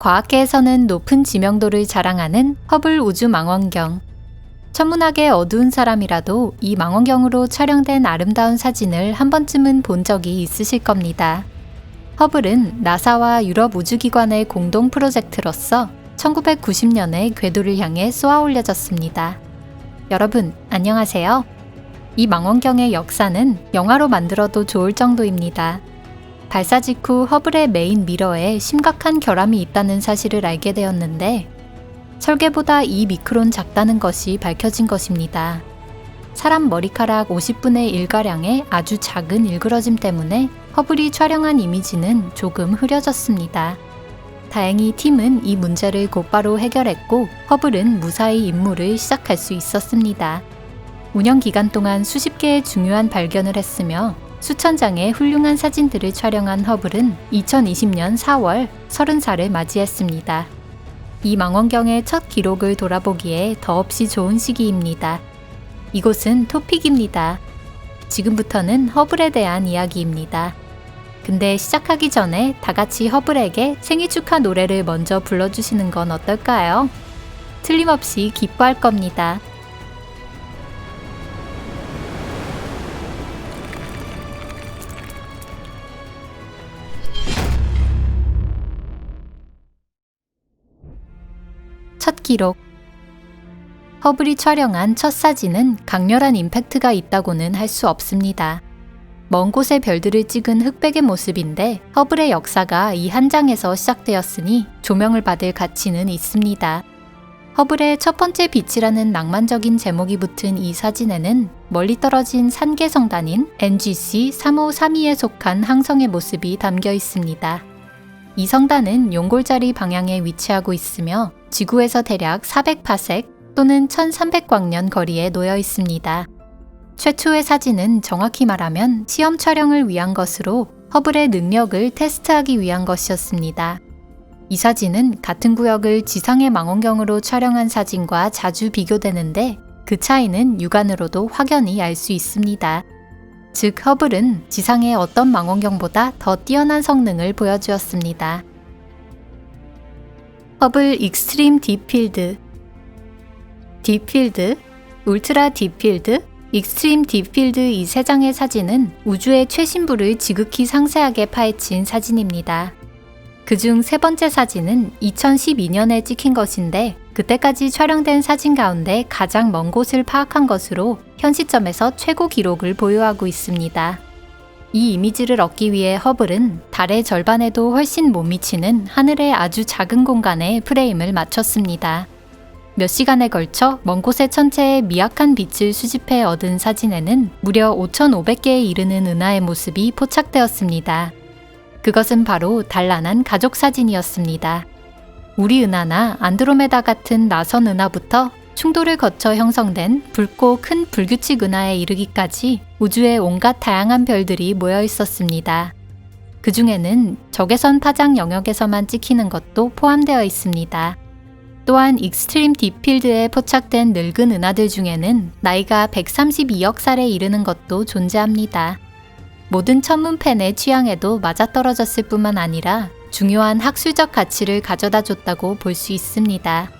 과학계에서는 높은 지명도를 자랑하는 허블 우주망원경. 천문학의 어두운 사람이라도 이 망원경으로 촬영된 아름다운 사진을 한 번쯤은 본 적이 있으실 겁니다. 허블은 나사와 유럽 우주기관의 공동 프로젝트로서 1990년에 궤도를 향해 쏘아 올려졌습니다. 여러분, 안녕하세요. 이 망원경의 역사는 영화로 만들어도 좋을 정도입니다. 발사 직후 허블의 메인 미러에 심각한 결함이 있다는 사실을 알게 되었는데 설계보다 2미크론 작다는 것이 밝혀진 것입니다. 사람 머리카락 50분의 1가량의 아주 작은 일그러짐 때문에 허블이 촬영한 이미지는 조금 흐려졌습니다. 다행히 팀은 이 문제를 곧바로 해결했고 허블은 무사히 임무를 시작할 수 있었습니다. 운영 기간 동안 수십 개의 중요한 발견을 했으며 수천 장의 훌륭한 사진들을 촬영한 허블은 2020년 4월 30살을 맞이했습니다. 이 망원경의 첫 기록을 돌아보기에 더없이 좋은 시기입니다. 이곳은 토픽입니다. 지금부터는 허블에 대한 이야기입니다. 근데 시작하기 전에 다 같이 허블에게 생일 축하 노래를 먼저 불러주시는 건 어떨까요? 틀림없이 기뻐할 겁니다. 첫 기록. 허블이 촬영한 첫 사진은 강렬한 임팩트가 있다고는 할 수 없습니다. 먼 곳의 별들을 찍은 흑백의 모습인데 허블의 역사가 이 한 장에서 시작되었으니 조명을 받을 가치는 있습니다. 허블의 첫 번째 빛이라는 낭만적인 제목이 붙은 이 사진에는 멀리 떨어진 산계 성단인 NGC 3532에 속한 항성의 모습이 담겨 있습니다. 이 성단은 용골자리 방향에 위치하고 있으며 지구에서 대략 400파섹 또는 1300광년 거리에 놓여 있습니다. 최초의 사진은 정확히 말하면 시험 촬영을 위한 것으로 허블의 능력을 테스트하기 위한 것이었습니다. 이 사진은 같은 구역을 지상의 망원경으로 촬영한 사진과 자주 비교되는데 그 차이는 육안으로도 확연히 알 수 있습니다. 즉 허블은 지상의 어떤 망원경보다 더 뛰어난 성능을 보여주었습니다. 허블 익스트림 딥필드, 딥필드, 울트라 딥필드, 익스트림 딥필드 이 세 장의 사진은 우주의 최신부를 지극히 상세하게 파헤친 사진입니다. 그중 세 번째 사진은 2012년에 찍힌 것인데 그때까지 촬영된 사진 가운데 가장 먼 곳을 파악한 것으로 현 시점에서 최고 기록을 보유하고 있습니다. 이 이미지를 얻기 위해 허블은 달의 절반에도 훨씬 못 미치는 하늘의 아주 작은 공간에 프레임을 맞췄습니다. 몇 시간에 걸쳐 먼 곳의 천체의 미약한 빛을 수집해 얻은 사진에는 무려 5,500개에 이르는 은하의 모습이 포착되었습니다. 그것은 바로 단란한 가족 사진이었습니다. 우리 은하나 안드로메다 같은 나선 은하부터 충돌을 거쳐 형성된 붉고 큰 불규칙 은하에 이르기까지 우주의 온갖 다양한 별들이 모여 있었습니다. 그 중에는 적외선 파장 영역에서만 찍히는 것도 포함되어 있습니다. 또한 익스트림 딥필드에 포착된 늙은 은하들 중에는 나이가 132억 살에 이르는 것도 존재합니다. 모든 천문 팬의 취향에도 맞아떨어졌을 뿐만 아니라 중요한 학술적 가치를 가져다 줬다고 볼 수 있습니다.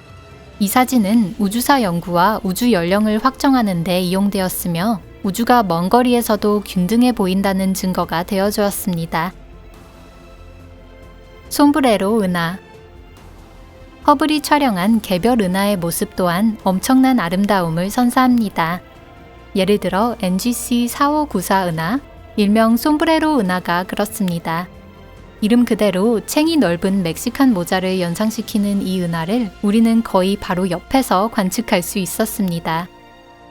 이 사진은 우주사 연구와 우주 연령을 확정하는 데 이용되었으며 우주가 먼 거리에서도 균등해 보인다는 증거가 되어주었습니다. 솜브레로 은하. 허블이 촬영한 개별 은하의 모습 또한 엄청난 아름다움을 선사합니다. 예를 들어 NGC 4594 은하, 일명 솜브레로 은하가 그렇습니다. 이름 그대로 챙이 넓은 멕시칸 모자를 연상시키는 이 은하를 우리는 거의 바로 옆에서 관측할 수 있었습니다.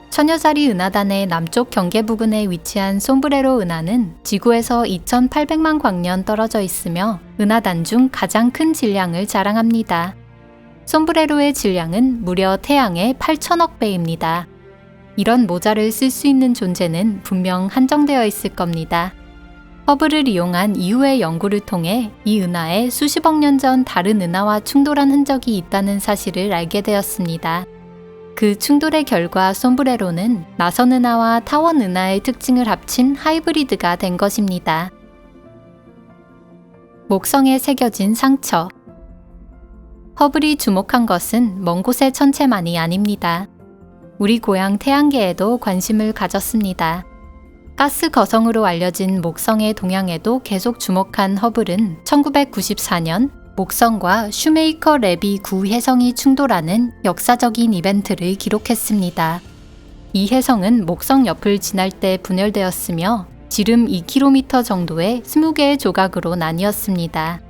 천여자리 은하단의 남쪽 경계 부근에 위치한 솜브레로 은하는 지구에서 2,800만 광년 떨어져 있으며 은하단 중 가장 큰 질량을 자랑합니다. 솜브레로의 질량은 무려 태양의 8천억 배입니다. 이런 모자를 쓸 수 있는 존재는 분명 한정되어 있을 겁니다. 허블을 이용한 이후의 연구를 통해 이 은하에 수십억 년 전 다른 은하와 충돌한 흔적이 있다는 사실을 알게 되었습니다. 그 충돌의 결과 솜브레로는 나선 은하와 타원 은하의 특징을 합친 하이브리드가 된 것입니다. 목성에 새겨진 상처. 허블이 주목한 것은 먼 곳의 천체만이 아닙니다. 우리 고향 태양계에도 관심을 가졌습니다. 가스 거성으로 알려진 목성의 동향에도 계속 주목한 허블은 1994년 목성과 슈메이커 레비 9 혜성이 충돌하는 역사적인 이벤트를 기록했습니다. 이 혜성은 목성 옆을 지날 때 분열되었으며 지름 2km 정도의 20개의 조각으로 나뉘었습니다.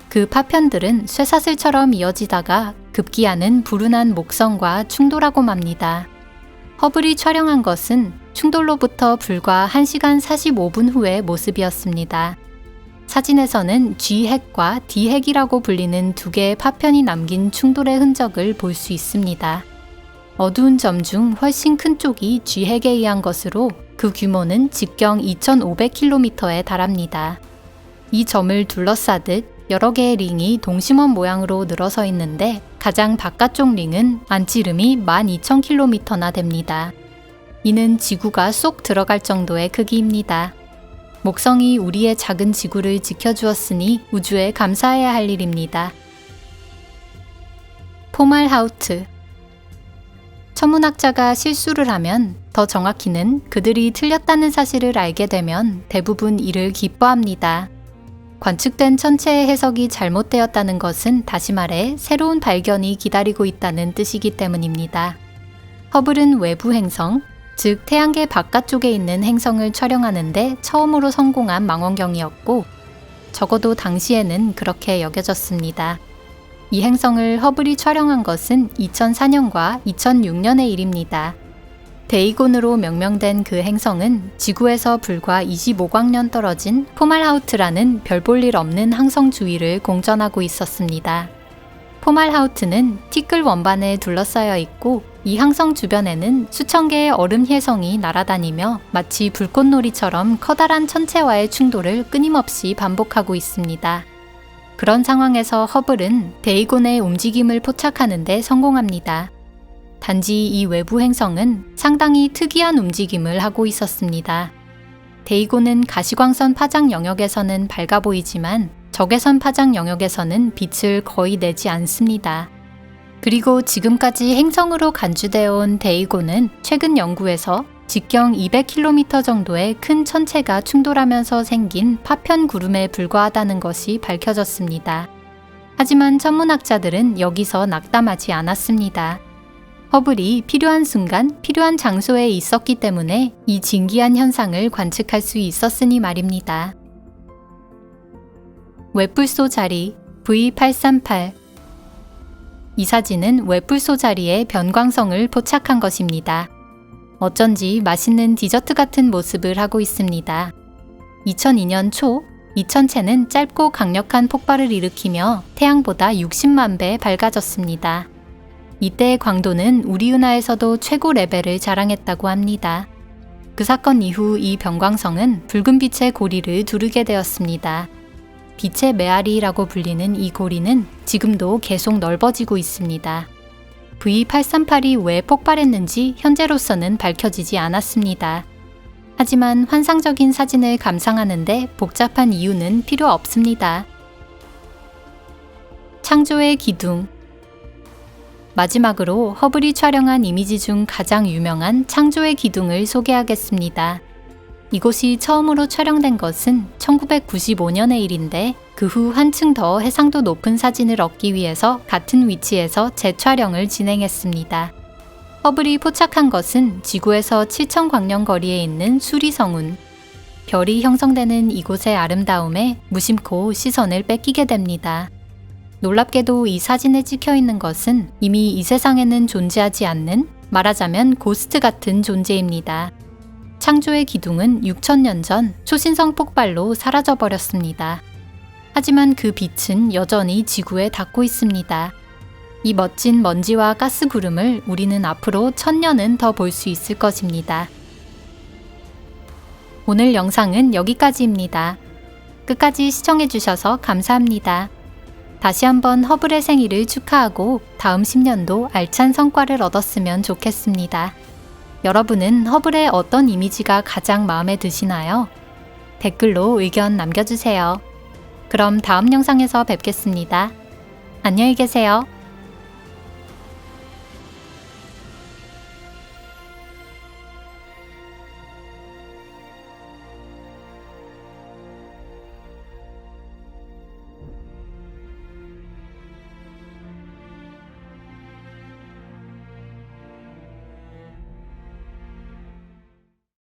그 파편들은 쇠사슬처럼 이어지다가 급기야는 불운한 목성과 충돌하고 맙니다. 허블이 촬영한 것은 충돌로부터 불과 1시간 45분 후의 모습이었습니다. 사진에서는 G핵과 D핵이라고 불리는 두 개의 파편이 남긴 충돌의 흔적을 볼 수 있습니다. 어두운 점 중 훨씬 큰 쪽이 G핵에 의한 것으로 그 규모는 직경 2,500km에 달합니다. 이 점을 둘러싸듯 여러 개의 링이 동심원 모양으로 늘어서 있는데 가장 바깥쪽 링은 안지름이 12,000km나 됩니다. 이는 지구가 쏙 들어갈 정도의 크기입니다. 목성이 우리의 작은 지구를 지켜주었으니 우주에 감사해야 할 일입니다. 포말하우트. 천문학자가 실수를 하면, 더 정확히는 그들이 틀렸다는 사실을 알게 되면 대부분 이를 기뻐합니다. 관측된 천체의 해석이 잘못되었다는 것은 다시 말해 새로운 발견이 기다리고 있다는 뜻이기 때문입니다. 허블은 외부 행성, 즉 태양계 바깥쪽에 있는 행성을 촬영하는데 처음으로 성공한 망원경이었고, 적어도 당시에는 그렇게 여겨졌습니다. 이 행성을 허블이 촬영한 것은 2004년과 2006년의 일입니다. 데이곤으로 명명된 그 행성은 지구에서 불과 25광년 떨어진 포말하우트라는 별 볼 일 없는 항성 주위를 공전하고 있었습니다. 포말하우트는 티끌 원반에 둘러싸여 있고 이 항성 주변에는 수천 개의 얼음 혜성이 날아다니며 마치 불꽃놀이처럼 커다란 천체와의 충돌을 끊임없이 반복하고 있습니다. 그런 상황에서 허블은 데이곤의 움직임을 포착하는 데 성공합니다. 단지 이 외부 행성은 상당히 특이한 움직임을 하고 있었습니다. 데이곤은 가시광선 파장 영역에서는 밝아 보이지만 적외선 파장 영역에서는 빛을 거의 내지 않습니다. 그리고 지금까지 행성으로 간주되어 온 데이곤은 최근 연구에서 직경 200km 정도의 큰 천체가 충돌하면서 생긴 파편 구름에 불과하다는 것이 밝혀졌습니다. 하지만 천문학자들은 여기서 낙담하지 않았습니다. 허블이 필요한 순간, 필요한 장소에 있었기 때문에 이 진기한 현상을 관측할 수 있었으니 말입니다. 웹불소 자리 V838. 이 사진은 웹불소 자리의 변광성을 포착한 것입니다. 어쩐지 맛있는 디저트 같은 모습을 하고 있습니다. 2002년 초, 이 천체는 짧고 강력한 폭발을 일으키며 태양보다 60만 배 밝아졌습니다. 이때의 광도는 우리 은하에서도 최고 레벨을 자랑했다고 합니다. 그 사건 이후 이 변광성은 붉은 빛의 고리를 두르게 되었습니다. 빛의 메아리라고 불리는 이 고리는 지금도 계속 넓어지고 있습니다. V838이 왜 폭발했는지 현재로서는 밝혀지지 않았습니다. 하지만 환상적인 사진을 감상하는데 복잡한 이유는 필요 없습니다. 창조의 기둥. 마지막으로 허블이 촬영한 이미지 중 가장 유명한 창조의 기둥을 소개하겠습니다. 이곳이 처음으로 촬영된 것은 1995년의 일인데 그 후 한층 더 해상도 높은 사진을 얻기 위해서 같은 위치에서 재촬영을 진행했습니다. 허블이 포착한 것은 지구에서 7,000광년 거리에 있는 수리성운. 별이 형성되는 이곳의 아름다움에 무심코 시선을 뺏기게 됩니다. 놀랍게도 이 사진에 찍혀 있는 것은 이미 이 세상에는 존재하지 않는, 말하자면 고스트 같은 존재입니다. 창조의 기둥은 6,000년 전 초신성 폭발로 사라져버렸습니다. 하지만 그 빛은 여전히 지구에 닿고 있습니다. 이 멋진 먼지와 가스 구름을 우리는 앞으로 1000년은 더 볼 수 있을 것입니다. 오늘 영상은 여기까지입니다. 끝까지 시청해주셔서 감사합니다. 다시 한번 허블의 생일을 축하하고 다음 10년도 알찬 성과를 얻었으면 좋겠습니다. 여러분은 허블의 어떤 이미지가 가장 마음에 드시나요? 댓글로 의견 남겨주세요. 그럼 다음 영상에서 뵙겠습니다. 안녕히 계세요.